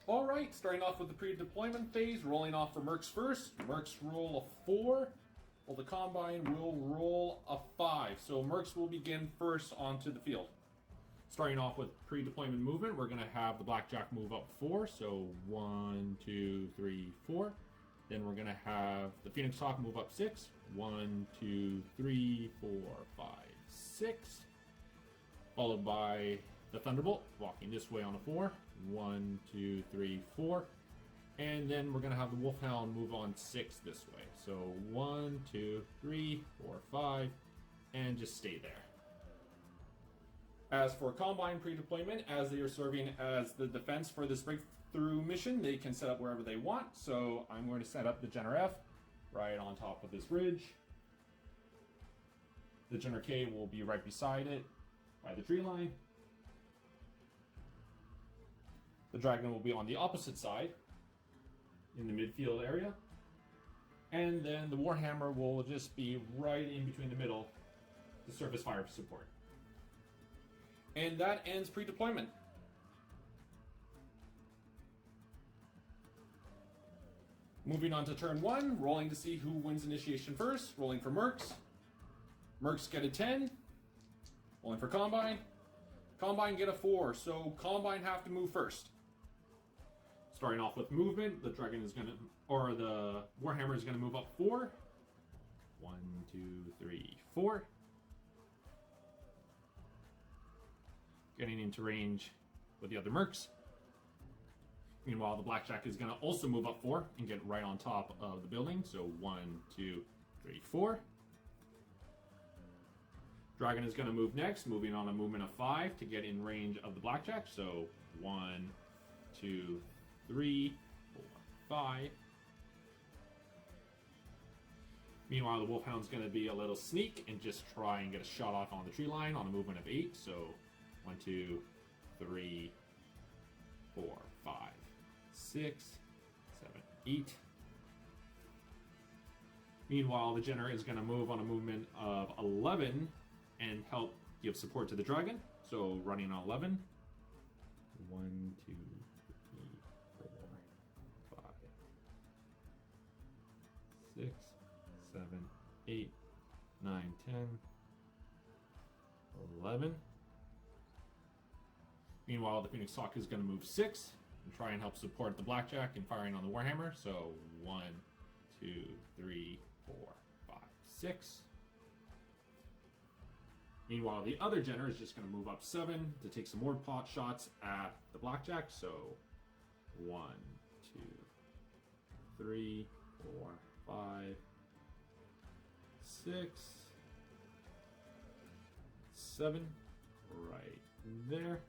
Alright, starting off with the pre-deployment phase, rolling off for Mercs first. Mercs roll a 4, while the Combine will roll a 5. So Mercs will begin first onto the field. Starting off with pre-deployment movement, we're going to have the Blackjack move up 4, so 1, 2, 3, 4. Then we're going to have the Phoenix Hawk move up 6, 1, 2, 3, 4, 5, 6. Followed by the Thunderbolt, walking this way on a 4. 1, 2, 3, 4. And then we're going to have the Wolfhound move on 6 this way. So 1, 2, 3, 4, 5, and just stay there. As for Combine pre-deployment, as they are serving as the defense for this breakthrough mission, they can set up wherever they want. So I'm going to set up the Jenner F right on top of this ridge. The Jenner K will be right beside it by the tree line. The Dragon will be on the opposite side in the midfield area. And then the Warhammer will just be right in between the middle to surface fire support. And that ends pre-deployment. Moving on to turn 1, rolling to see who wins initiation first. Rolling for Mercs. Mercs get a 10. Rolling for Combine. Combine get a 4, so Combine have to move first. Starting off with movement, the Dragon is gonna, or the Warhammer is gonna move up 4. 1, 2, 3, 4. Getting into range with the other Mercs. Meanwhile, the Blackjack is going to also move up 4 and get right on top of the building. So 1, 2, 3, 4. Dragon is going to move next, moving on a movement of 5 to get in range of the Blackjack. So 1, 2, 3, 4, 5. Meanwhile, the Wolfhound's going to be a little sneak and just try and get a shot off on the tree line on a movement of 8. So 1, 2, 3, 4, 5, 6, 7, 8. Meanwhile, the Jenner is going to move on a movement of 11 and help give support to the Dragon. So running on 11. 1, 2, 3, 4, 5, 6, 7, 8, 9, 10, 11. Meanwhile, the Phoenix Hawk is going to move 6 and try and help support the Blackjack in firing on the Warhammer. So 1, 2, 3, 4, 5, 6. Meanwhile, the other Jenner is just going to move up 7 to take some more pot shots at the Blackjack. So 1, 2, 3, 4, 5, 6, 7, right there.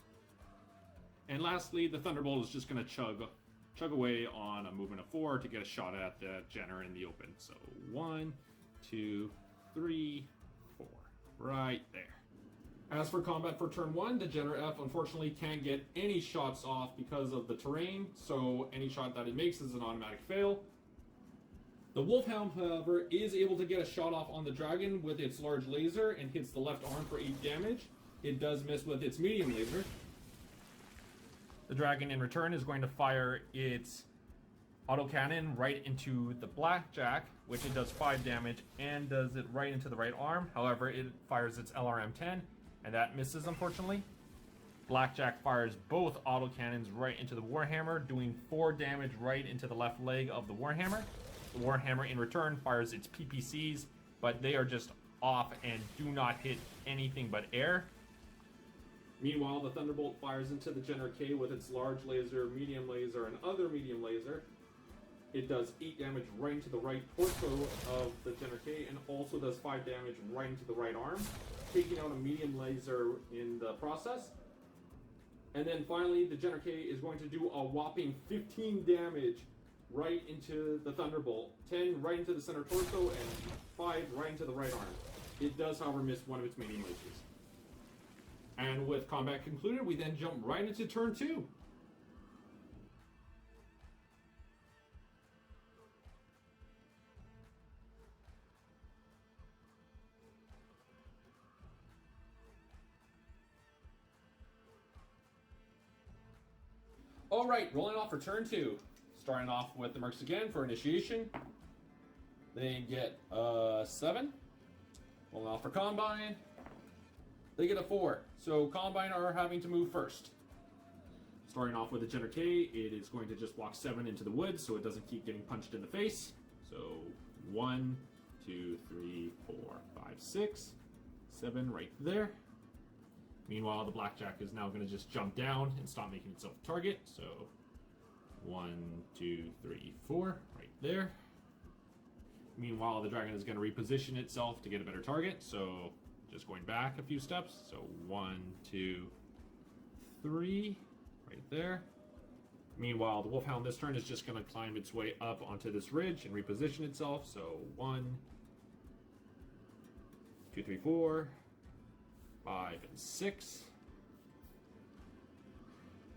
And lastly, the Thunderbolt is just going to chug away on a movement of 4 to get a shot at the Jenner in the open. So 1, 2, 3, 4, right there. As for combat for turn 1, the Jenner F unfortunately can't get any shots off because of the terrain, so any shot that it makes is an automatic fail. The Wolfhound, however, is able to get a shot off on the Dragon with its large laser and hits the left arm for 8 damage. It does miss with its medium laser. The Dragon in return is going to fire its autocannon right into the Blackjack, which it does 5 damage and does it right into the right arm. However, it fires its LRM-10 and that misses, unfortunately. Blackjack fires both autocannons right into the Warhammer, doing 4 damage right into the left leg of the Warhammer. The Warhammer in return fires its PPCs, but they are just off and do not hit anything but air. Meanwhile, the Thunderbolt fires into the Jenner K with its large laser, medium laser, and other medium laser. It does 8 damage right into the right torso of the Jenner K and also does 5 damage right into the right arm, taking out a medium laser in the process. And then finally, the Jenner K is going to do a whopping 15 damage right into the Thunderbolt, 10 right into the center torso, and 5 right into the right arm. It does, however, miss one of its medium lasers. And with combat concluded, we then jump right into turn 2. All right, rolling off for turn 2. Starting off with the Mercs again for initiation. They get 7. Rolling off for Combine. They get a 4. So Combine are having to move first. Starting off with a Jenner K, it is going to just walk 7 into the woods so it doesn't keep getting punched in the face. So 1, 2, 3, 4, 5, 6, 7 right there. Meanwhile, the Blackjack is now going to just jump down and stop making itself a target. So 1, 2, 3, 4 right there. Meanwhile, the Dragon is going to reposition itself to get a better target. So just going back a few steps. So 1, 2, 3 right there. Meanwhile, the Wolfhound this turn is just going to climb its way up onto this ridge and reposition itself. So 1, 2, 3, 4, 5, and 6.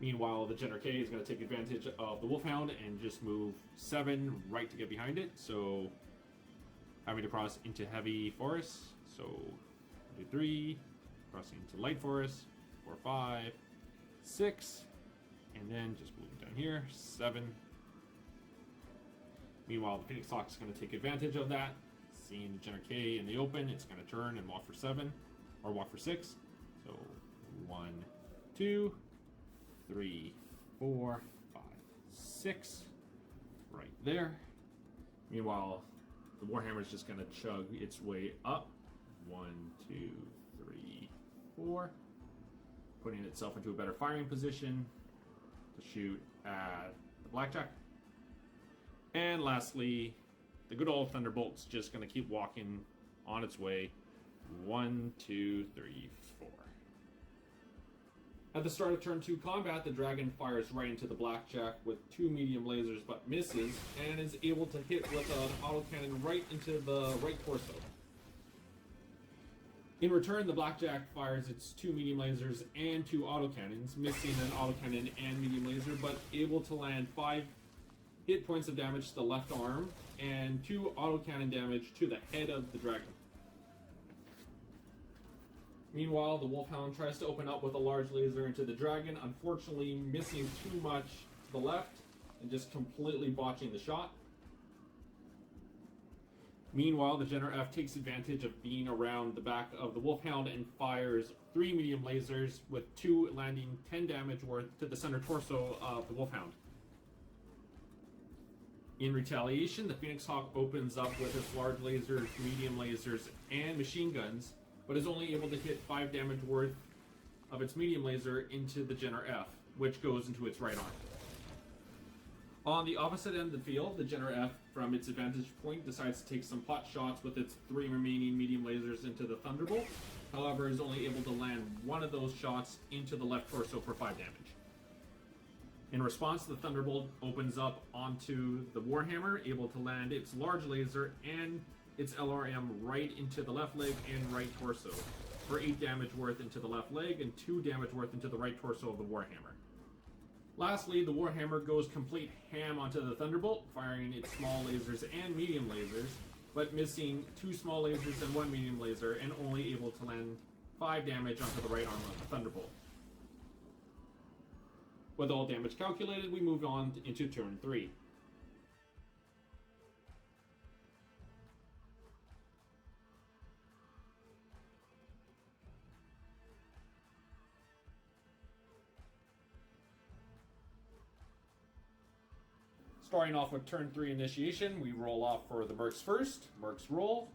Meanwhile, the Jenner K is going to take advantage of the Wolfhound and just move 7 right to get behind it. So having to cross into heavy forest. So 1, 2, 3, crossing into light forest. 4, 5, 6, and then just moving down here, 7. Meanwhile, the Phoenix Hawk is going to take advantage of that. Seeing the Jenner K in the open, it's going to turn and walk for 7, or walk for 6. So 1, 2, 3, 4, 5, 6, right there. Meanwhile, the Warhammer is just going to chug its way up. 1, 2, 3, 4. Putting itself into a better firing position to shoot at the Blackjack. And lastly, the good old Thunderbolt's just going to keep walking on its way. 1, 2, 3, 4. At the start of turn 2 combat, the Dragon fires right into the Blackjack with 2 medium lasers but misses, and is able to hit with an autocannon right into the right torso. In return, the Blackjack fires its 2 medium lasers and 2 autocannons, missing an autocannon and medium laser, but able to land 5 hit points of damage to the left arm and 2 autocannon damage to the head of the Dragon. Meanwhile, the Wolfhound tries to open up with a large laser into the Dragon, unfortunately missing too much to the left and just completely botching the shot. Meanwhile, the Jenner F takes advantage of being around the back of the Wolfhound and fires 3 medium lasers with 2 landing 10 damage worth to the center torso of the Wolfhound. In retaliation, the Phoenix Hawk opens up with its large lasers, medium lasers, and machine guns, but is only able to hit 5 damage worth of its medium laser into the Jenner F, which goes into its right arm. On the opposite end of the field, the Jenner F, from its advantage point, decides to take some pot shots with its 3 remaining medium lasers into the Thunderbolt. However, is only able to land 1 of those shots into the left torso for 5 damage. In response, the Thunderbolt opens up onto the Warhammer, able to land its large laser and its LRM right into the left leg and right torso, for 8 damage worth into the left leg and 2 damage worth into the right torso of the Warhammer. Lastly, the Warhammer goes complete ham onto the Thunderbolt, firing its small lasers and medium lasers, but missing 2 small lasers and 1 medium laser, and only able to land 5 damage onto the right arm of the Thunderbolt. With all damage calculated, we move on into turn 3. Starting off with turn 3 initiation, we roll off for the Mercs first. Mercs roll.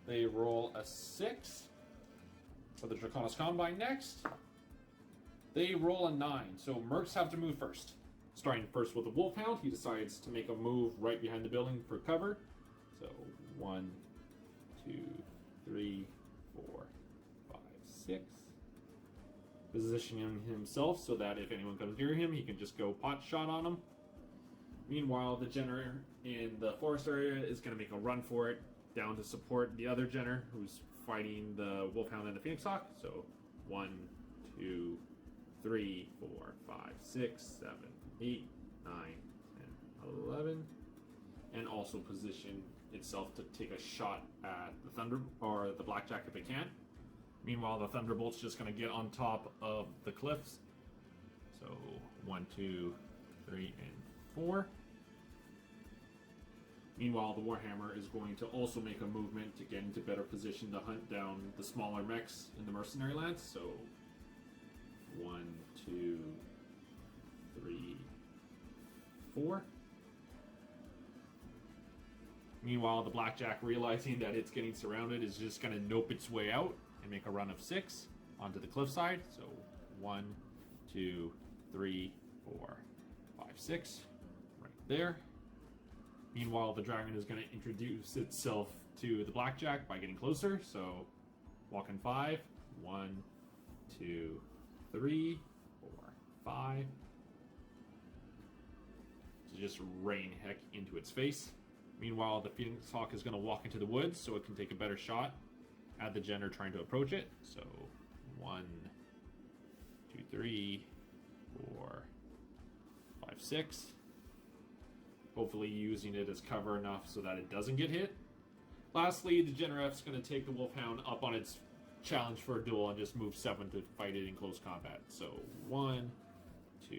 They roll a 6. For the Draconis Combine next. They roll a 9, so Mercs have to move first. Starting first with the Wolfhound, he decides to make a move right behind the building for cover. So 1, 2, 3, 4, 5, 6. Positioning himself so that if anyone comes near him, he can just go pot shot on him. Meanwhile, the Jenner in the forest area is going to make a run for it, down to support the other Jenner who's fighting the Wolfhound and the Phoenix Hawk. So 1, 2, 3, 4, 5, 6, 7, 8, 9, 10, 11. And also position itself to take a shot at the Thunder or the Blackjack if it can. Meanwhile, the Thunderbolt's just going to get on top of the cliffs. So 1, 2, 3, and 4. Meanwhile, the Warhammer is going to also make a movement to get into better position to hunt down the smaller mechs in the mercenary lands. So 1, 2, 3, 4. Meanwhile, the Blackjack, realizing that it's getting surrounded, is just going to nope its way out and make a run of 6 onto the cliffside. So 1, 2, 3, 4, 5, 6. Right there. Meanwhile, the dragon is going to introduce itself to the Blackjack by getting closer. So walk in 5. 1, 2, 3, 4, 5. To just rain heck into its face. Meanwhile, the Phoenix Hawk is going to walk into the woods so it can take a better shot at the Jenner trying to approach it. So 1, 2, 3, 4, 5, 6. Hopefully using it as cover enough so that it doesn't get hit. Lastly, the Jenner F is going to take the Wolfhound up on its challenge for a duel and just move 7 to fight it in close combat. So 1, 2,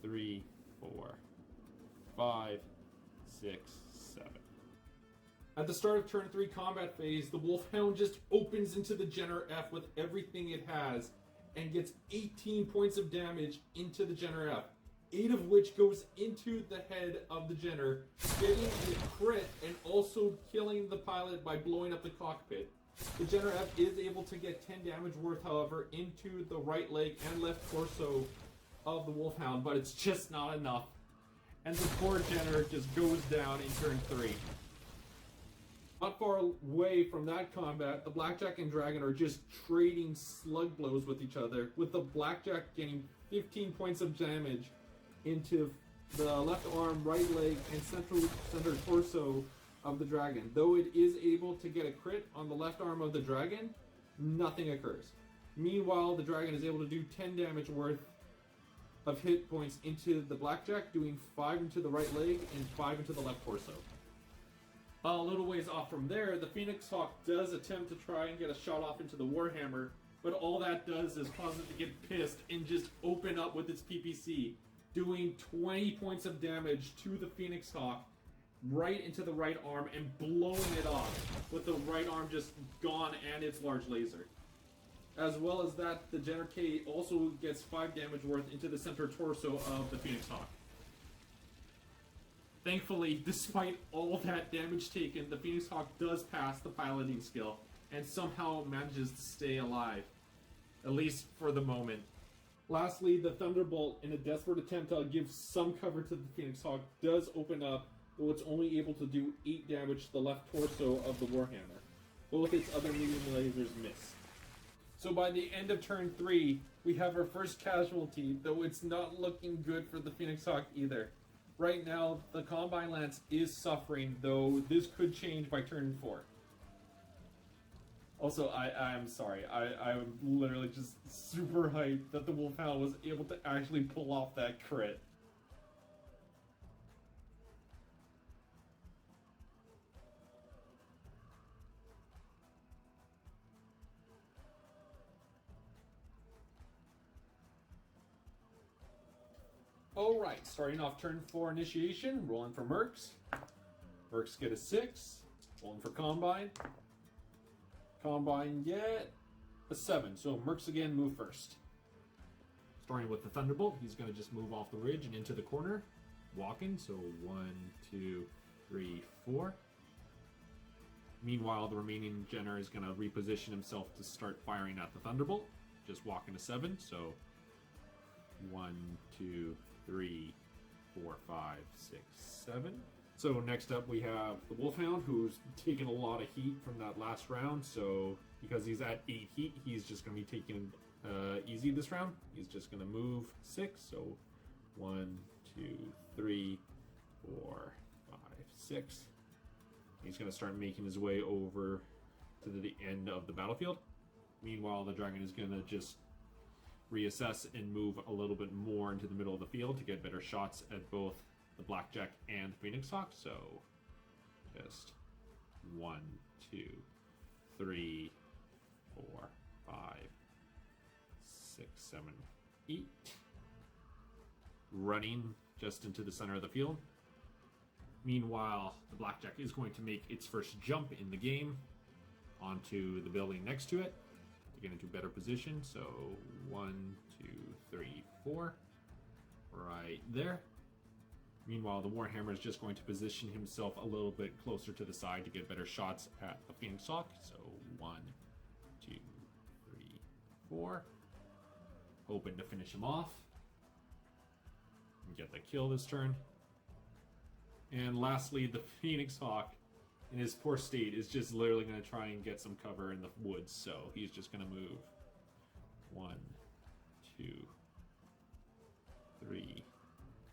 3, 4, 5, 6, 7. At the start of turn 3 combat phase, the Wolfhound just opens into the Jenner F with everything it has and gets 18 points of damage into the Jenner F. 8 of which goes into the head of the Jenner, getting a crit and also killing the pilot by blowing up the cockpit. The Jenner F is able to get 10 damage worth, however, into the right leg and left torso of the Wolfhound, but it's just not enough. And the poor Jenner just goes down in turn 3. Not far away from that combat, the Blackjack and Dragon are just trading slug blows with each other, with the Blackjack getting 15 points of damage into the left arm, right leg, and center torso of the Dragon. Though it is able to get a crit on the left arm of the Dragon, nothing occurs. Meanwhile, the Dragon is able to do 10 damage worth of hit points into the Blackjack, doing 5 into the right leg and 5 into the left torso. A little ways off from there, the Phoenix Hawk does attempt to try and get a shot off into the Warhammer, but all that does is cause it to get pissed and just open up with its PPC, doing 20 points of damage to the Phoenix Hawk right into the right arm and blowing it off, with the right arm just gone and its large laser. As well as that, the Jenner K also gets 5 damage worth into the center torso of the Phoenix Hawk. Thankfully, despite all that damage taken, the Phoenix Hawk does pass the piloting skill and somehow manages to stay alive, at least for the moment. Lastly, the Thunderbolt, in a desperate attempt to give some cover to the Phoenix Hawk, does open up, though it's only able to do 8 damage to the left torso of the Warhammer. Both its other medium lasers miss. So by the end of turn 3, we have our first casualty, though it's not looking good for the Phoenix Hawk either. Right now, the Combine Lance is suffering, though this could change by turn 4. Also, I'm sorry, I'm literally just super hyped that the Wolfhound was able to actually pull off that crit. Alright, starting off turn 4 initiation, rolling for Mercs. Mercs get a 6, rolling for Combine. Combine get a 7, so Mercs again move first. Starting with the Thunderbolt, he's going to just move off the ridge and into the corner, walking, so 1, 2, 3, 4. Meanwhile, the remaining Jenner is going to reposition himself to start firing at the Thunderbolt, just walking to 7, so 1, 2, 3, 4, 5, 6, 7. So next up we have the Wolfhound, who's taken a lot of heat from that last round. So because he's at 8 heat, he's just going to be taking easy this round. He's just going to move 6. So 1, 2, 3, 4, 5, 6. He's going to start making his way over to the end of the battlefield. Meanwhile, the Dragon is going to just reassess and move a little bit more into the middle of the field to get better shots at both the Blackjack and the Phoenix Hawk. So just 1, 2, 3, 4, 5, 6, 7, 8. running just into the center of the field. Meanwhile, the Blackjack is going to make its first jump in the game onto the building next to it to get into a better position. So 1, 2, 3, 4, right there. Meanwhile, the Warhammer is just going to position himself a little bit closer to the side to get better shots at the Phoenix Hawk. So 1, 2, 3, 4. Hoping to finish him off and get the kill this turn. And lastly, the Phoenix Hawk, in his poor state, is just literally going to try and get some cover in the woods. So he's just going to move 1, 2, 3,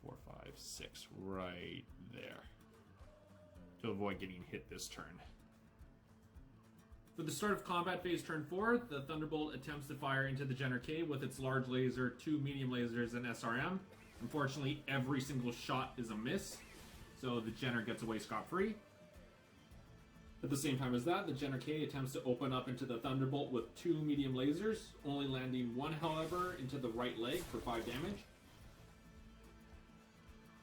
4, 5, 6, right there to avoid getting hit this turn. For the start of combat phase turn 4, the Thunderbolt attempts to fire into the Jenner K with its large laser, 2 medium lasers, and SRM. Unfortunately, every single shot is a miss, so the Jenner gets away scot-free. At the same time as that, the Jenner K attempts to open up into the Thunderbolt with 2 medium lasers, only landing 1, however, into the right leg for 5 damage.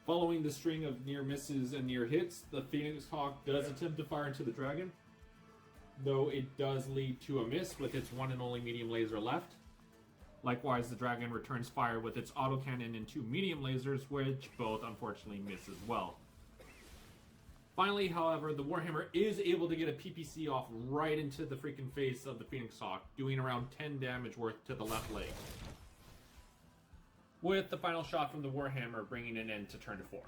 Following the string of near misses and near hits, the Phoenix Hawk does attempt to fire into the Dragon, though it does lead to a miss with its 1 and only medium laser left. Likewise, the Dragon returns fire with its autocannon and 2 medium lasers, which both unfortunately miss as well. Finally, however, the Warhammer is able to get a PPC off right into the freaking face of the Phoenix Hawk, doing around 10 damage worth to the left leg, with the final shot from the Warhammer bringing an end to turn 4.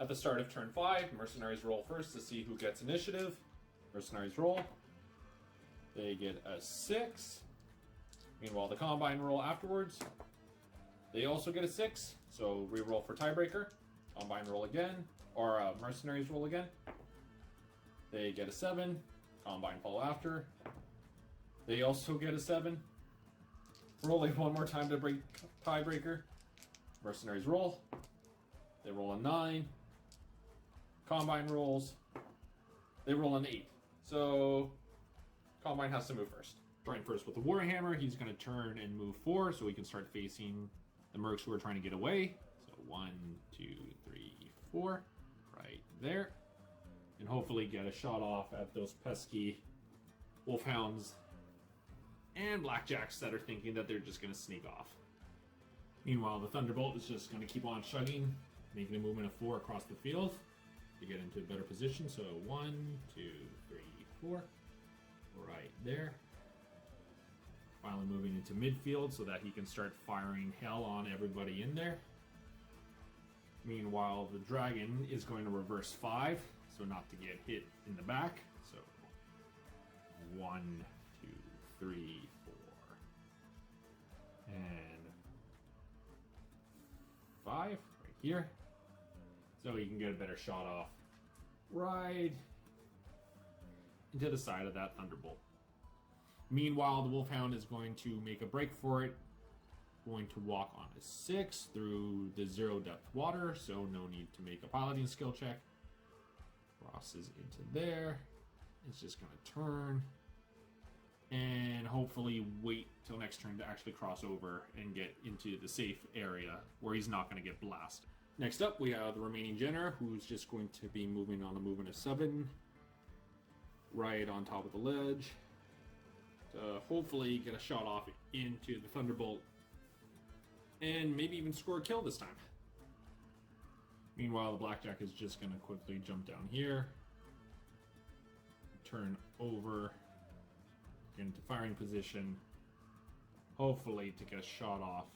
At the start of turn 5, Mercenaries roll first to see who gets initiative. Mercenaries roll. They get a 6. Meanwhile, the Combine roll afterwards. They also get a 6, so re-roll for tiebreaker. Combine roll again, or Mercenaries roll again. They get a 7. Combine follow after. They also get a 7. Rolling one more time to break tiebreaker. Mercenaries roll. They roll a 9. Combine rolls. They roll an 8. So Combine has to move first. Starting first with the Warhammer, he's going to turn and move 4 so he can start facing the Mercs who are trying to get away. So 1, 2, 3, 4. Right there. And hopefully get a shot off at those pesky Wolfhounds and Blackjacks that are thinking that they're just going to sneak off. Meanwhile, the Thunderbolt is just going to keep on chugging, making a movement of 4 across the field to get into a better position. So 1, 2, 3, 4. Right there. Finally moving into midfield so that he can start firing hell on everybody in there. Meanwhile, the Dragon is going to reverse 5, so not to get hit in the back. So 1, 2, 3, 4. And 5 right here. So he can get a better shot off right into the side of that Thunderbolt. Meanwhile, the Wolfhound is going to make a break for it. Going to walk on a 6 through the 0 depth water, so no need to make a piloting skill check. Crosses into there. It's just going to turn and hopefully wait till next turn to actually cross over and get into the safe area where he's not going to get blasted. Next up, we have the remaining Jenner, who's just going to be moving on a movement of 7 right on top of the ledge to hopefully get a shot off into the Thunderbolt and maybe even score a kill this time. Meanwhile, the Blackjack is just going to quickly jump down here, turn over, get into firing position, hopefully to get a shot off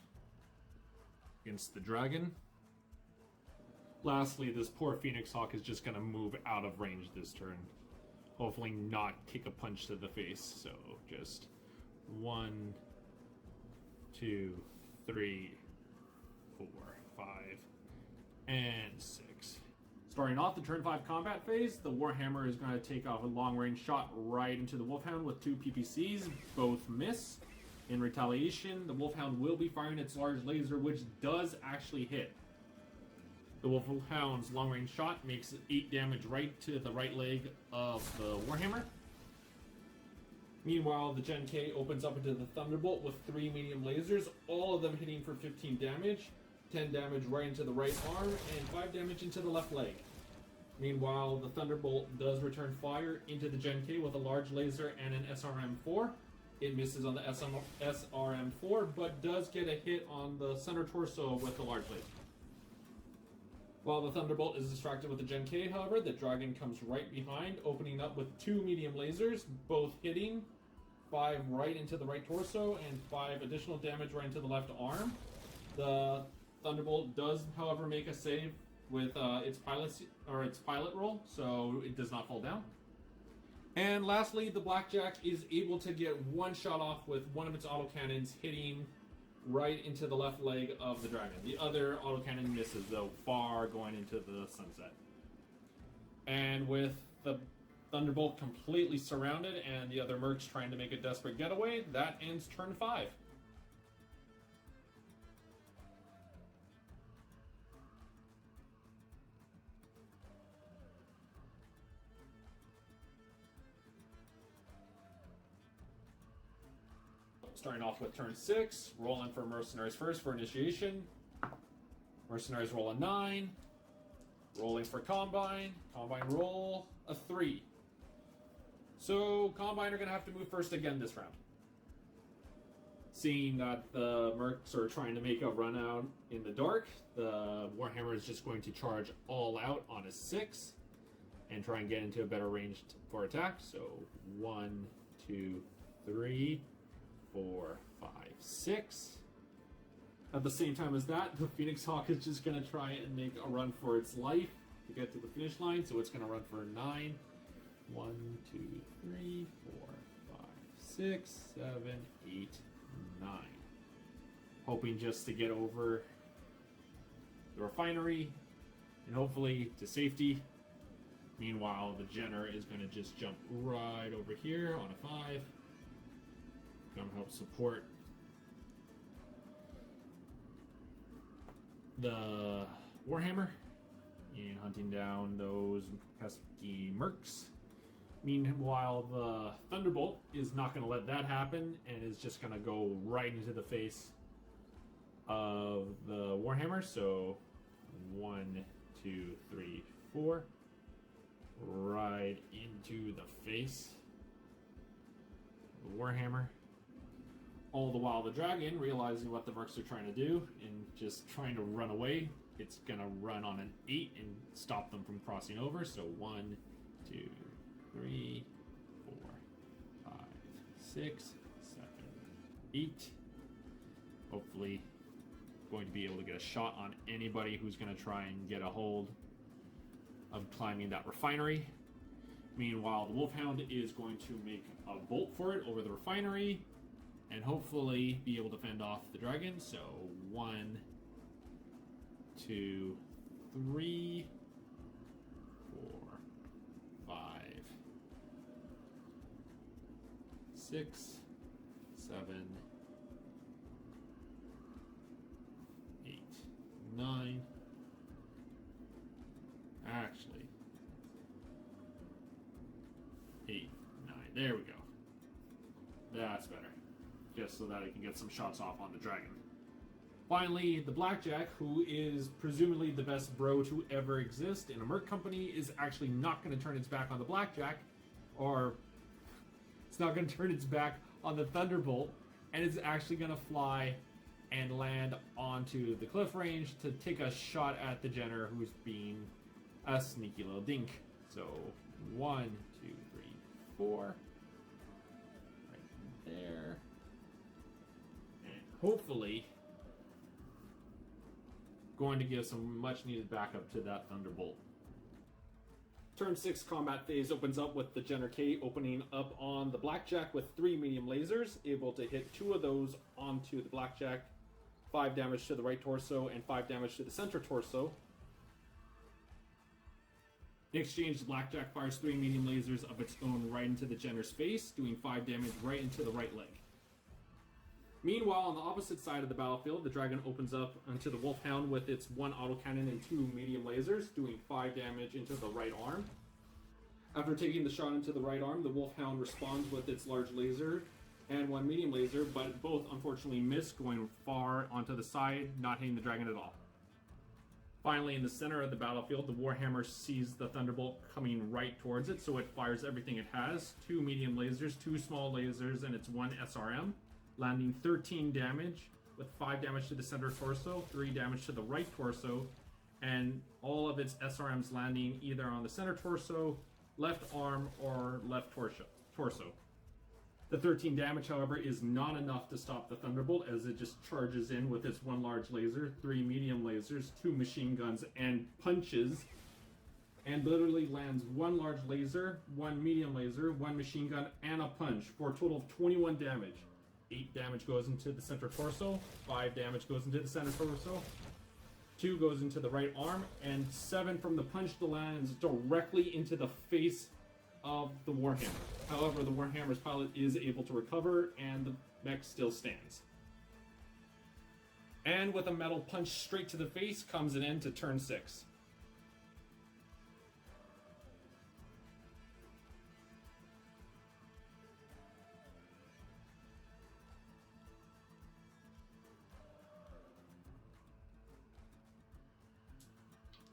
against the Dragon. Lastly, this poor Phoenix Hawk is just going to move out of range this turn. Hopefully not kick a punch to the face. So just 1, 2, 3, 4, 5, and 6. Starting off the turn 5 combat phase, the Warhammer is going to take off a long-range shot right into the Wolfhound with 2 PPCs. Both miss. In retaliation, the Wolfhound will be firing its large laser, which does actually hit. The Wolfhound's long-range shot makes 8 damage right to the right leg of the Warhammer. Meanwhile, the Gen K opens up into the Thunderbolt with 3 medium lasers, all of them hitting for 15 damage, 10 damage right into the right arm, and 5 damage into the left leg. Meanwhile, the Thunderbolt does return fire into the Gen K with a large laser and an SRM-4. It misses on the SRM-4, but does get a hit on the center torso with the large laser. While the Thunderbolt is distracted with the Gen K, however, the Dragon comes right behind, opening up with 2 medium lasers, both hitting 5 right into the right torso and 5 additional damage right into the left arm. The Thunderbolt does, however, make a save with its pilot roll, so it does not fall down. And lastly, the Blackjack is able to get one shot off with one of its autocannons hitting right into the left leg of the Dragon. The other autocannon misses, though, far going into the sunset. And with the Thunderbolt completely surrounded and the other Mercs trying to make a desperate getaway, that ends turn 5. Starting off with turn 6, rolling for Mercenaries first for initiation. Mercenaries roll a 9. Rolling for Combine. Combine roll a 3. So Combine are going to have to move first again this round. Seeing that the Mercs are trying to make a run out in the dark, the Warhammer is just going to charge all out on a 6 and try and get into a better range for attack. So 1, 2, 3, 4, 5, 6. At the same time as that, the Phoenix Hawk is just going to try and make a run for its life to get to the finish line, so it's going to run for 9. 1, 2, 3, 4, 5, 6, 7, 8, 9. Hoping just to get over the refinery and hopefully to safety. Meanwhile, the Jenner is going to just jump right over here on a 5. Come help support the Warhammer in hunting down those pesky Mercs. Meanwhile, the Thunderbolt is not going to let that happen and is just going to go right into the face of the Warhammer. So 1, 2, 3, 4. Right into the face of the Warhammer. All the while the Dragon, realizing what the Mercs are trying to do and just trying to run away, it's going to run on an 8 and stop them from crossing over. So 1, 2, 3, 4, 5, 6, 7, 8. Hopefully going to be able to get a shot on anybody who's going to try and get a hold of climbing that refinery. Meanwhile, the Wolfhound is going to make a bolt for it over the refinery and hopefully be able to fend off the Dragon. So 1, 2, 3, 4, 5, 6, 7, 8, 9. Actually, 8, 9. There we go. That's better. Just so that I can get some shots off on the Dragon. Finally, the Blackjack, who is presumably the best bro to ever exist in a Merc company, is actually not going to turn its back on the Blackjack, or it's not going to turn its back on the Thunderbolt, and it's actually going to fly and land onto the cliff range to take a shot at the Jenner, who's being a sneaky little dink. So 1, 2, 3, 4. Right there. And hopefully going to give some much needed backup to that Thunderbolt. Turn 6 combat phase opens up with the Jenner K opening up on the Blackjack with 3 medium lasers, able to hit 2 of those onto the Blackjack, 5 damage to the right torso and 5 damage to the center torso. In exchange, the Blackjack fires 3 medium lasers of its own right into the Jenner's face, doing 5 damage right into the right leg. Meanwhile, on the opposite side of the battlefield, the dragon opens up onto the Wolfhound with its 1 autocannon and 2 medium lasers, doing 5 damage into the right arm. After taking the shot into the right arm, the Wolfhound responds with its large laser and 1 medium laser, but both unfortunately miss, going far onto the side, not hitting the dragon at all. Finally, in the center of the battlefield, the Warhammer sees the Thunderbolt coming right towards it, so it fires everything it has. 2 medium lasers, 2 small lasers, and its 1 SRM. Landing 13 damage, with 5 damage to the center torso, 3 damage to the right torso, and all of its SRMs landing either on the center torso, left arm, or left torso. The 13 damage, however, is not enough to stop the Thunderbolt, as it just charges in with its 1 large laser, 3 medium lasers, 2 machine guns, and punches, and literally lands 1 large laser, 1 medium laser, 1 machine gun, and a punch, for a total of 21 damage. 8 damage goes into the center torso, 5 damage goes into the center torso, 2 goes into the right arm, and 7 from the punch lands directly into the face of the Warhammer. However, the Warhammer's pilot is able to recover, and the mech still stands. And with a metal punch straight to the face comes an end to turn 6.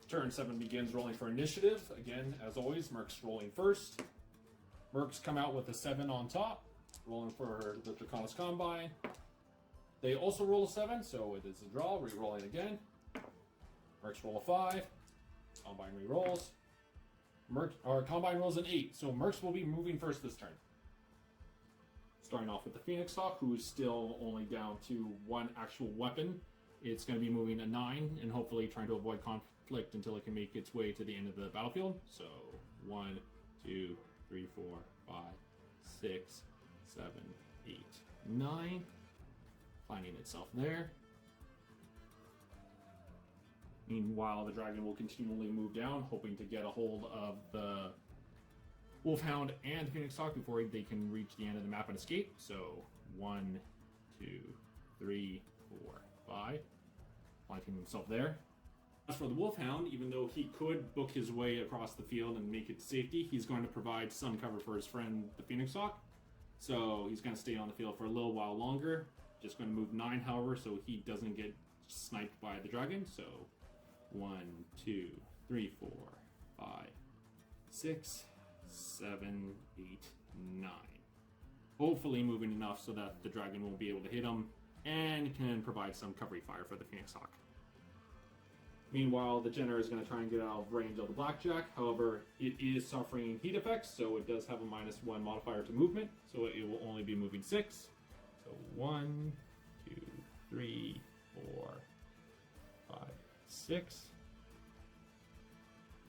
Turn 7 begins rolling for initiative. Again, as always, Mercs rolling first. Mercs come out with a 7 on top, rolling for the Draconis Combine. They also roll a 7, so it is a draw, re-rolling again. Mercs roll a 5. Combine re-rolls. Combine rolls an 8, so Mercs will be moving first this turn. Starting off with the Phoenix Hawk, who is still only down to 1 actual weapon. It's going to be moving a 9, and hopefully trying to avoid conflict until it can make its way to the end of the battlefield. So 1, 2, 3, 4, 5, 6, 7, 8, 9. Finding itself there. Meanwhile, the dragon will continually move down, hoping to get a hold of the Wolfhound and the Phoenix Hawk before they can reach the end of the map and escape. So 1, 2, 3, 4, 5. Planting himself there. As for the Wolfhound, even though he could book his way across the field and make it to safety, he's going to provide some cover for his friend, the Phoenix Hawk. So he's going to stay on the field for a little while longer. Just going to move 9, however, so he doesn't get sniped by the dragon. So 1, 2, 3, 4, 5, 6, 7, 8, 9. Hopefully moving enough so that the dragon won't be able to hit him and can provide some cover fire for the Phoenix Hawk. Meanwhile, the Jenner is going to try and get out of range of the Blackjack. However, it is suffering heat effects, so it does have a -1 modifier to movement, so it will only be moving 6. So 1, 2, 3, 4, 5, 6.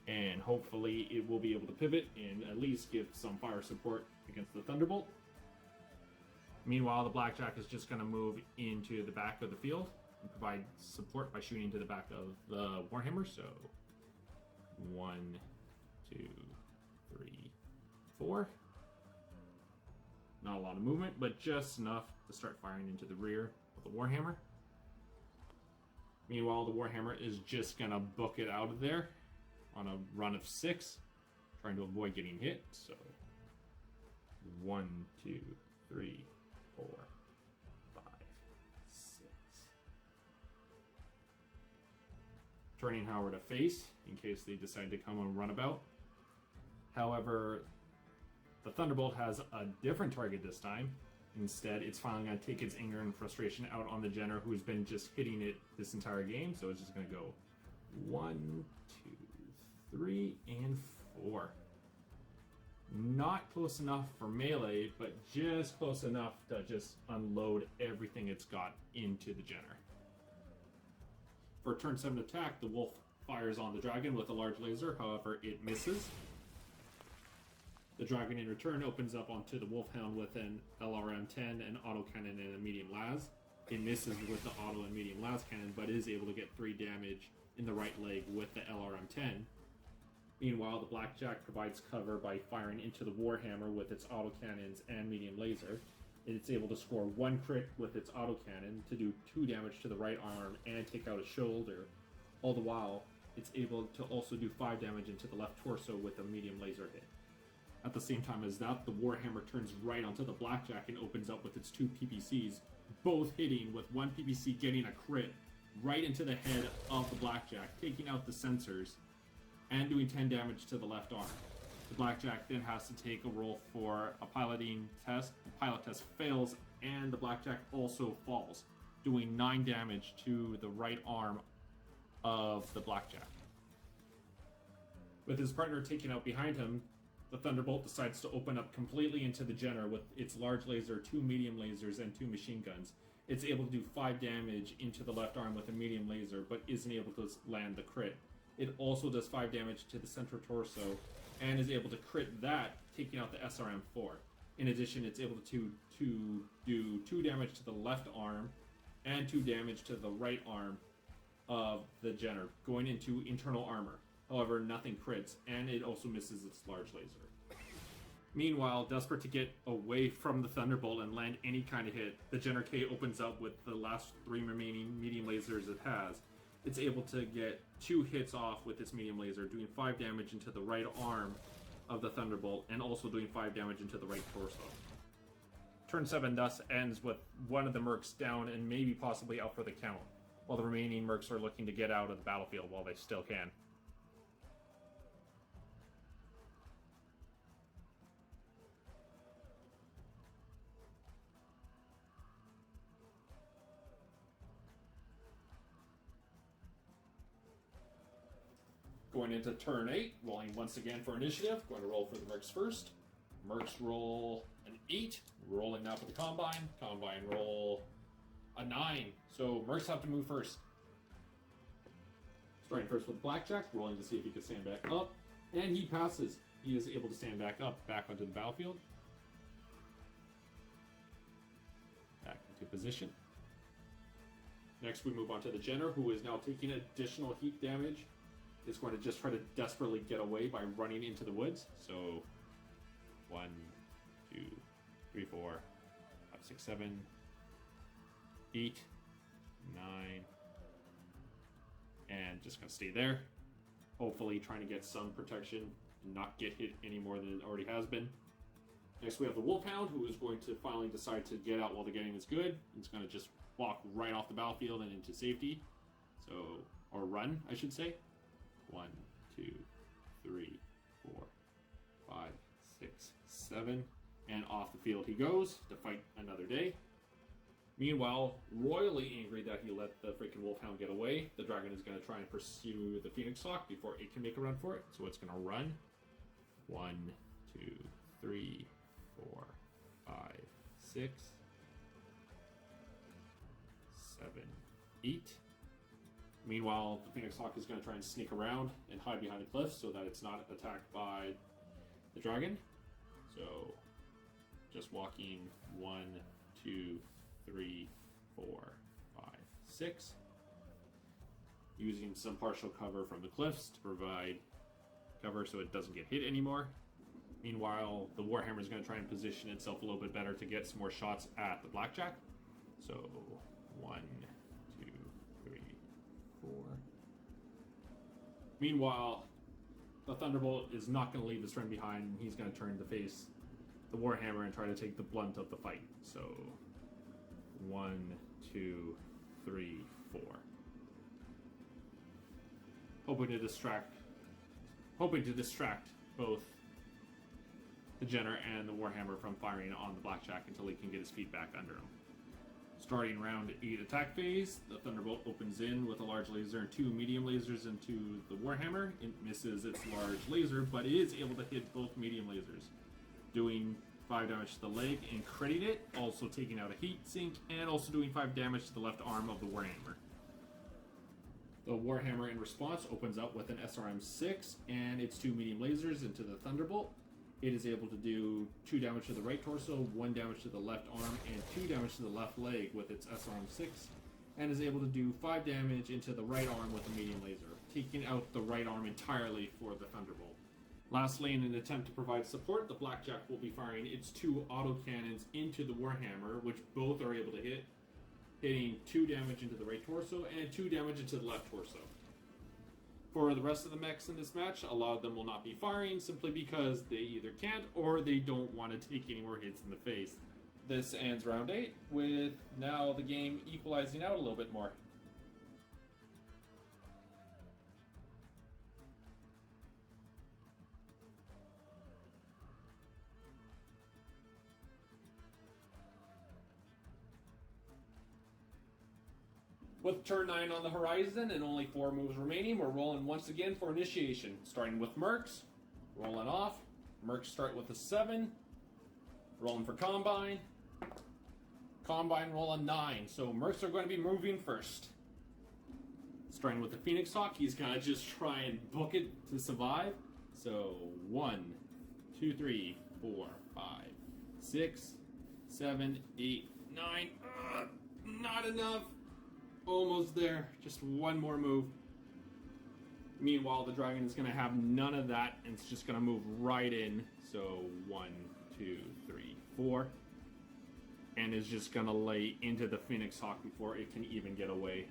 And hopefully it will be able to pivot and at least give some fire support against the Thunderbolt. Meanwhile, the Blackjack is just going to move into the back of the field and provide support by shooting to the back of the Warhammer. So 1, 2, 3, 4. Not a lot of movement, but just enough to start firing into the rear of the Warhammer. Meanwhile, the Warhammer is just going to book it out of there on a run of 6, trying to avoid getting hit. So 1, 2, 3, 4, 5, 6. Turning, however, to face in case they decide to come and run about. However, the Thunderbolt has a different target this time. Instead, it's finally going to take its anger and frustration out on the Jenner, who's been just hitting it this entire game. So it's just going to go 1, 2, 3, and 4. Not close enough for melee, but just close enough to just unload everything it's got into the Jenner. For turn 7 attack, the Wolf fires on the dragon with a large laser, however, it misses. The dragon in return opens up onto the Wolfhound with an LRM-10, an autocannon, and a medium las. It misses with the auto and medium las cannon, but is able to get 3 damage in the right leg with the LRM-10. Meanwhile, the Blackjack provides cover by firing into the Warhammer with its autocannons and medium laser. It's able to score 1 crit with its autocannon to do 2 damage to the right arm and take out a shoulder. All the while, it's able to also do 5 damage into the left torso with a medium laser hit. At the same time as that, the Warhammer turns right onto the Blackjack and opens up with its 2 PPCs, both hitting with 1 PPC getting a crit right into the head of the Blackjack, taking out the sensors and doing 10 damage to the left arm. The Blackjack then has to take a roll for a piloting test. The pilot test fails, and the Blackjack also falls, doing 9 damage to the right arm of the Blackjack. With his partner taken out behind him, the Thunderbolt decides to open up completely into the Jenner with its large laser, 2 medium lasers, and 2 machine guns. It's able to do 5 damage into the left arm with a medium laser, but isn't able to land the crit. It also does 5 damage to the central torso, and is able to crit that, taking out the SRM-4. In addition, it's able to do 2 damage to the left arm, and 2 damage to the right arm of the Jenner, going into internal armor. However, nothing crits, and it also misses its large laser. Meanwhile, desperate to get away from the Thunderbolt and land any kind of hit, the Jenner K opens up with the last 3 remaining medium lasers it has. It's able to get 2 hits off with its medium laser, doing 5 damage into the right arm of the Thunderbolt, and also doing 5 damage into the right torso. Turn 7 thus ends with one of the Mercs down and maybe possibly out for the count, while the remaining Mercs are looking to get out of the battlefield while they still can. Going into turn 8, rolling once again for initiative. Going to roll for the Mercs first. Mercs roll an 8, rolling now for the Combine. Combine roll a 9. So Mercs have to move first. Starting first with Blackjack, rolling to see if he can stand back up. And he passes. He is able to stand back up, back onto the battlefield. Back into position. Next we move on to the Jenner, who is now taking additional heat damage. Is going to just try to desperately get away by running into the woods. So 1, 2, 3, 4, 5, 6, 7, 8, 9, and just gonna stay there. Hopefully trying to get some protection and not get hit any more than it already has been. Next we have the Wolfhound, who is going to finally decide to get out while the getting is good. He's going to just walk right off the battlefield and into safety. So, or run, I should say. 1, 2, 3, 4, 5, 6, 7, and off the field he goes to fight another day. Meanwhile, royally angry that he let the freaking Wolfhound get away, the dragon is going to try and pursue the Phoenix Hawk before it can make a run for it. So it's going to run. 1, 2, 3, 4, 5, 6, 7, 8. Meanwhile, the Phoenix Hawk is going to try and sneak around and hide behind a cliff so that it's not attacked by the dragon. So, just walking 1, 2, 3, 4, 5, 6. Using some partial cover from the cliffs to provide cover so it doesn't get hit anymore. Meanwhile, the Warhammer is going to try and position itself a little bit better to get some more shots at the Blackjack. So, 1, 2, 3, 4. Meanwhile, the Thunderbolt is not going to leave his friend behind, and he's going to turn to face the Warhammer and try to take the blunt of the fight. So, 1, 2, 3, 4. Hoping to distract both the Jenner and the Warhammer from firing on the Blackjack until he can get his feet back under him. Starting round 8 attack phase, the Thunderbolt opens in with a large laser and 2 medium lasers into the Warhammer. It misses its large laser, but it is able to hit both medium lasers, doing 5 damage to the leg and critting it, also taking out a heat sink, and also doing 5 damage to the left arm of the Warhammer. The Warhammer in response opens up with an SRM-6 and its 2 medium lasers into the Thunderbolt. It is able to do 2 damage to the right torso, 1 damage to the left arm, and 2 damage to the left leg with its SRM-6, and is able to do 5 damage into the right arm with a medium laser, taking out the right arm entirely for the Thunderbolt. Lastly, in an attempt to provide support, the Blackjack will be firing its 2 autocannons into the Warhammer, which both are able to hit, hitting 2 damage into the right torso and 2 damage into the left torso. For the rest of the mechs in this match, a lot of them will not be firing simply because they either can't or they don't want to take any more hits in the face. This ends round 8, with now the game equalizing out a little bit more. With turn 9 on the horizon and only 4 moves remaining, we're rolling once again for initiation. Starting with Mercs, rolling off. Mercs start with a 7, rolling for Combine. Combine roll a 9, so Mercs are going to be moving first. Starting with the Phoenix Hawk, he's going to just try and book it to survive. So 1, 2, 3, 4, 5, 6, 7, 8, 9. Not enough. Almost there. Just one more move. Meanwhile, the dragon is going to have none of that, and it's just going to move right in. So 1, 2, 3, 4. And is just going to lay into the Phoenix Hawk before it can even get away.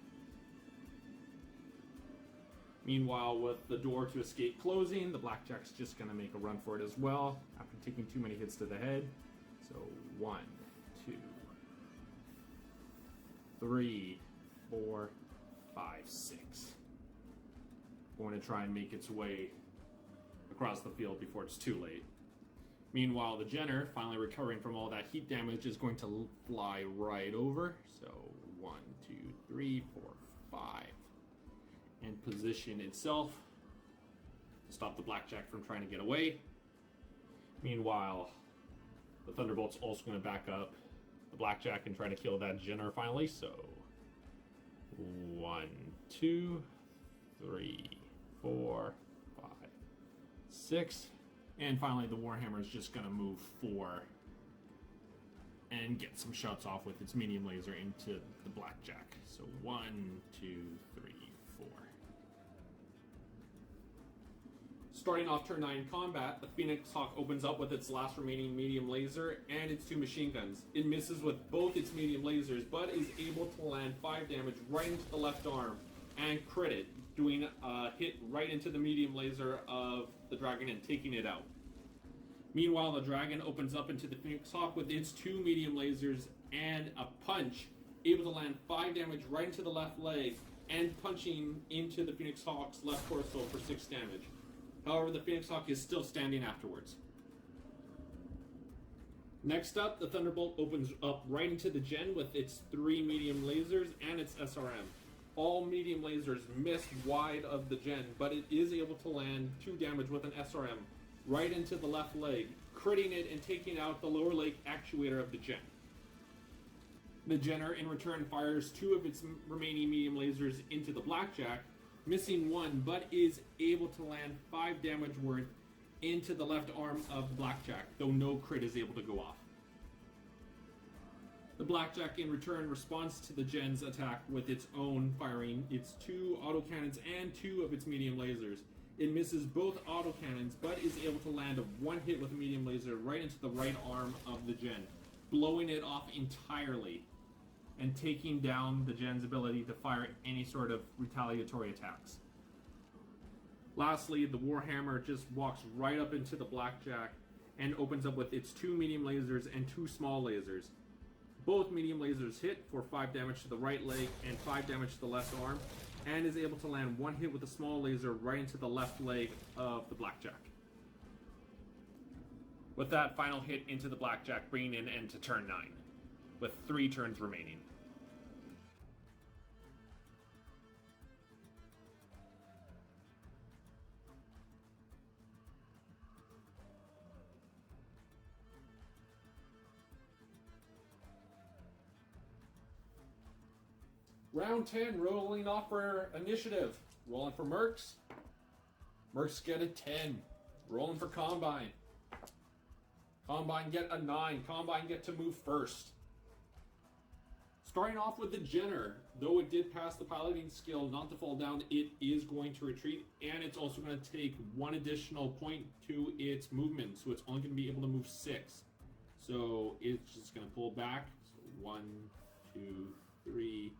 Meanwhile, with the door to escape closing, the Blackjack's just going to make a run for it as well, after taking too many hits to the head. So 1, 2, 3, 4, 5, 6. Going to try and make its way across the field before it's too late. Meanwhile, the Jenner, finally recovering from all that heat damage, is going to fly right over. So 1, 2, 3, 4, 5. And position itself to stop the Blackjack from trying to get away. Meanwhile, the Thunderbolt's also going to back up the Blackjack and try to kill that Jenner finally. So 1, 2, 3, 4, 5, 6. And finally, the Warhammer is just going to move 4 and get some shots off with its medium laser into the Blackjack. So 1, 2, 3, 4. Starting off turn 9 combat, the Phoenix Hawk opens up with its last remaining medium laser and its 2 machine guns. It misses with both its medium lasers, but is able to land 5 damage right into the left arm and crit it, doing a hit right into the medium laser of the dragon and taking it out. Meanwhile, the dragon opens up into the Phoenix Hawk with its 2 medium lasers and a punch, able to land 5 damage right into the left leg and punching into the Phoenix Hawk's left torso for 6 damage. However, the Phoenix Hawk is still standing afterwards. Next up, the Thunderbolt opens up right into the Gen with its 3 medium lasers and its SRM. All medium lasers miss wide of the Gen, but it is able to land 2 damage with an SRM right into the left leg, critting it and taking out the lower leg actuator of the Gen. The Jenner, in return, fires 2 of its remaining medium lasers into the Blackjack, missing 1, but is able to land 5 damage worth into the left arm of the Blackjack, though no crit is able to go off. The Blackjack, in return, responds to the Gen's attack with its own, firing its 2 autocannons and 2 of its medium lasers. It misses both autocannons, but is able to land a 1 hit with a medium laser right into the right arm of the Gen, blowing it off entirely and taking down the Gen's ability to fire any sort of retaliatory attacks. Lastly, the Warhammer just walks right up into the Blackjack and opens up with its 2 medium lasers and 2 small lasers. Both medium lasers hit for 5 damage to the right leg and 5 damage to the left arm, and is able to land 1 hit with a small laser right into the left leg of the Blackjack. With that final hit into the Blackjack, bringing an end to turn 9, with 3 turns remaining. Round 10, rolling off for initiative. Rolling for Mercs. Mercs get a 10. Rolling for Combine. Combine get a 9. Combine get to move first. Starting off with the Jenner, though it did pass the piloting skill not to fall down, it is going to retreat, and it's also going to take 1 additional point to its movement, so it's only going to be able to move 6. So it's just going to pull back. So 1, 2, 3,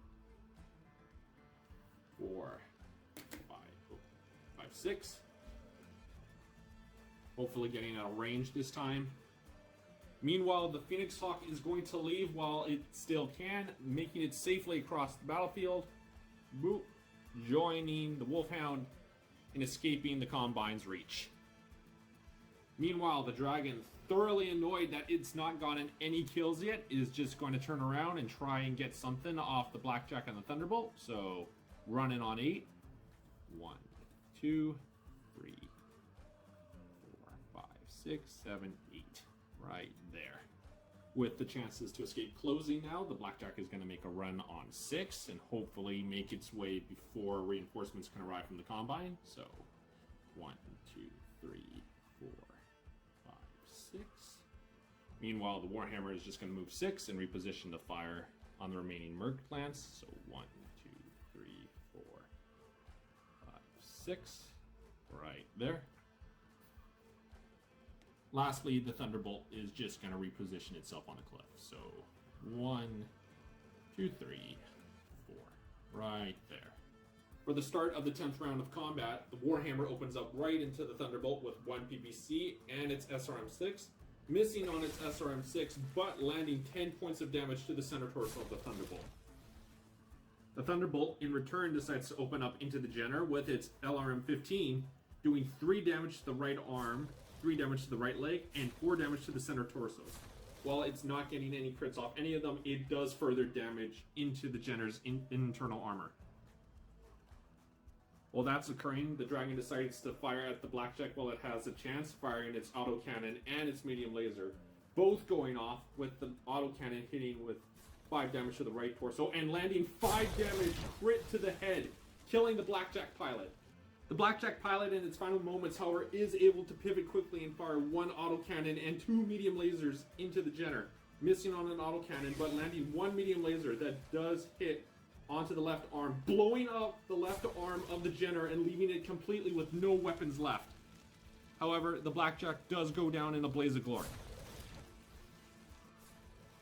4, 5, 6. Hopefully getting out of range this time. Meanwhile, the Phoenix Hawk is going to leave while it still can, making it safely across the battlefield. Boop. Joining the Wolfhound and escaping the Combine's reach. Meanwhile, the Dragon, thoroughly annoyed that it's not gotten any kills yet, is just going to turn around and try and get something off the Blackjack and the Thunderbolt. So, running on 8. 1, 2, 3, 4, 5, 6, 7, 8. Right there. With the chances to escape closing now, the Blackjack is going to make a run on 6 and hopefully make its way before reinforcements can arrive from the Combine. So, 1, 2, 3, 4, 5, 6. Meanwhile, the Warhammer is just going to move 6 and reposition the fire on the remaining Merc plants. So, 1, 2, 3, 4, 5, 6. Right there. Lastly, the Thunderbolt is just going to reposition itself on a cliff. So, 1, 2, 3, 4. Right there. For the start of the 10th round of combat, the Warhammer opens up right into the Thunderbolt with 1 PPC and its SRM-6, missing on its SRM-6, but landing 10 points of damage to the center torso of the Thunderbolt. The Thunderbolt, in return, decides to open up into the Jenner with its LRM-15, doing 3 damage to the right arm, 3 damage to the right leg, and 4 damage to the center torso. While it's not getting any crits off any of them, it does further damage into the Jenner's internal armor. While that's occurring, the Dragon decides to fire at the Blackjack while it has a chance, firing its autocannon and its medium laser, both going off, with the autocannon hitting with 5 damage to the right torso and landing 5 damage crit to the head, killing the Blackjack pilot. The Blackjack pilot in its final moments, however, is able to pivot quickly and fire 1 autocannon and 2 medium lasers into the Jenner, missing on an autocannon, but landing 1 medium laser that does hit onto the left arm, blowing up the left arm of the Jenner and leaving it completely with no weapons left. However, the Blackjack does go down in a blaze of glory.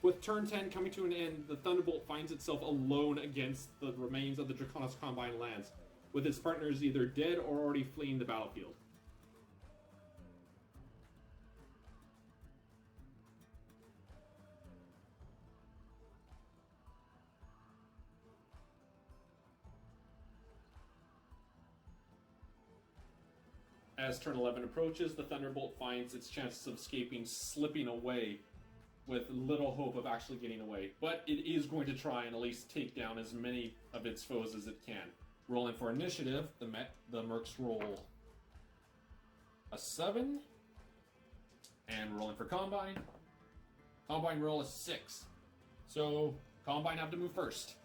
With turn 10 coming to an end, the Thunderbolt finds itself alone against the remains of the Draconis Combine lands, with its partners either dead or already fleeing the battlefield. As turn 11 approaches, the Thunderbolt finds its chances of escaping slipping away, with little hope of actually getting away. But it is going to try and at least take down as many of its foes as it can. Rolling for initiative, the Mercs roll a 7. And rolling for Combine. Combine roll a 6. So, Combine have to move first.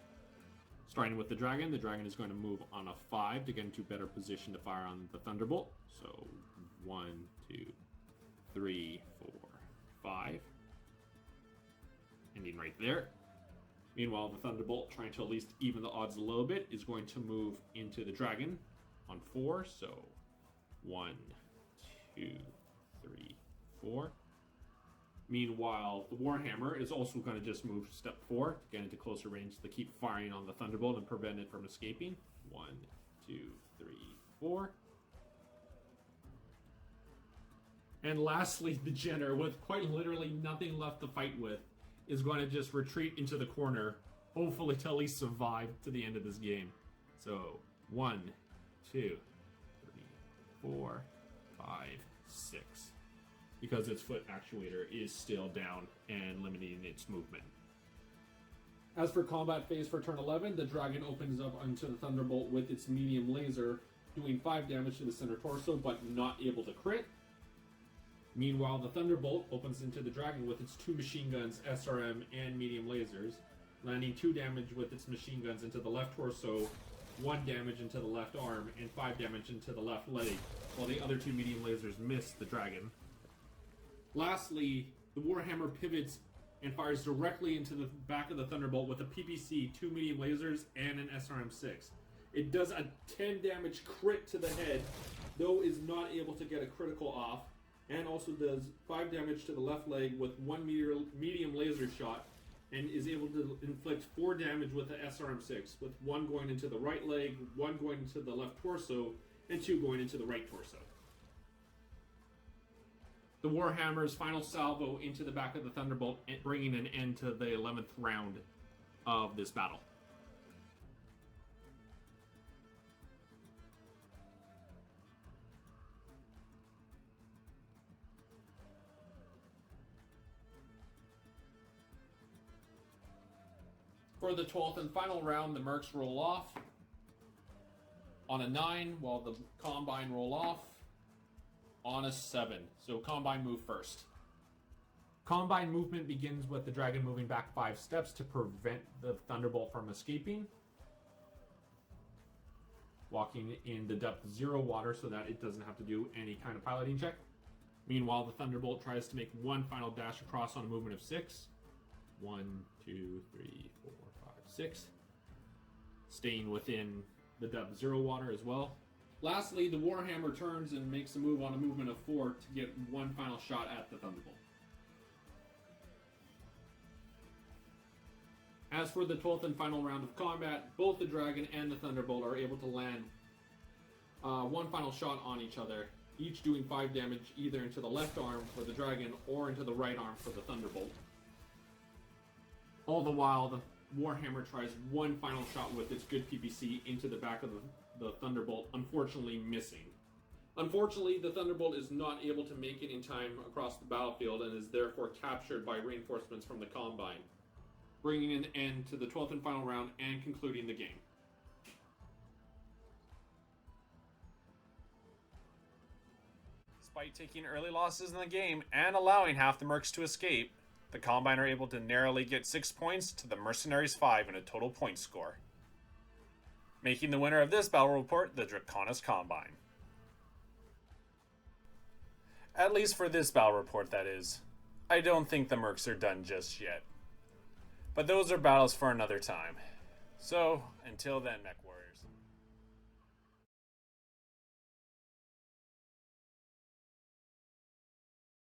Starting with the Dragon is going to move on a 5 to get into better position to fire on the Thunderbolt. So, 1, 2, 3, 4, 5. Ending right there. Meanwhile, the Thunderbolt, trying to at least even the odds a little bit, is going to move into the Dragon on 4. So, 1, 2, 3, 4. Meanwhile, the Warhammer is also going to just move step 4 to get into closer range to keep firing on the Thunderbolt and prevent it from escaping. 1, 2, 3, 4. And lastly, the Jenner, with quite literally nothing left to fight with, is going to just retreat into the corner, hopefully to at least survive to the end of this game. So, 1, 2, 3, 4, 5, 6. Because its foot actuator is still down and limiting its movement. As for combat phase for turn 11, the Dragon opens up onto the Thunderbolt with its medium laser, doing 5 damage to the center torso, but not able to crit. Meanwhile, the Thunderbolt opens into the Dragon with its 2 machine guns, SRM, and medium lasers, landing 2 damage with its machine guns into the left torso, 1 damage into the left arm, and 5 damage into the left leg, while the other 2 medium lasers miss the Dragon. Lastly, the Warhammer pivots and fires directly into the back of the Thunderbolt with a PPC, 2 medium lasers, and an SRM-6. It does a 10 damage crit to the head, though is not able to get a critical off, and also does 5 damage to the left leg with 1 medium laser shot, and is able to inflict 4 damage with the SRM-6, with 1 going into the right leg, 1 going into the left torso, and 2 going into the right torso. The Warhammer's final salvo into the back of the Thunderbolt, bringing an end to the 11th round of this battle. For the 12th and final round, the Mercs roll off on a 9, while the Combine roll off on a 7. So Combine move first. Combine movement begins with the Dragon moving back 5 steps to prevent the Thunderbolt from escaping. Walking in the depth 0 water so that it doesn't have to do any kind of piloting check. Meanwhile, the Thunderbolt tries to make one final dash across on a movement of 6. 1, 2, 3, 4, 5, 6. Staying within the depth 0 water as well. Lastly, the Warhammer turns and makes a move on a movement of 4 to get one final shot at the Thunderbolt. As for the 12th and final round of combat, both the Dragon and the Thunderbolt are able to land one final shot on each other, each doing 5 damage either into the left arm for the Dragon or into the right arm for the Thunderbolt. All the while, the Warhammer tries one final shot with its good PPC into the back of the Thunderbolt, unfortunately missing. Unfortunately, the Thunderbolt is not able to make it in time across the battlefield and is therefore captured by reinforcements from the Combine, bringing an end to the 12th and final round and concluding the game. Despite taking early losses in the game and allowing half the Mercs to escape, the Combine are able to narrowly get 6 points to the Mercenaries 5 in a total point score, making the winner of this battle report the Draconis Combine. At least for this battle report, that is. I don't think the Mercs are done just yet. But those are battles for another time. So, until then, Mechwarriors.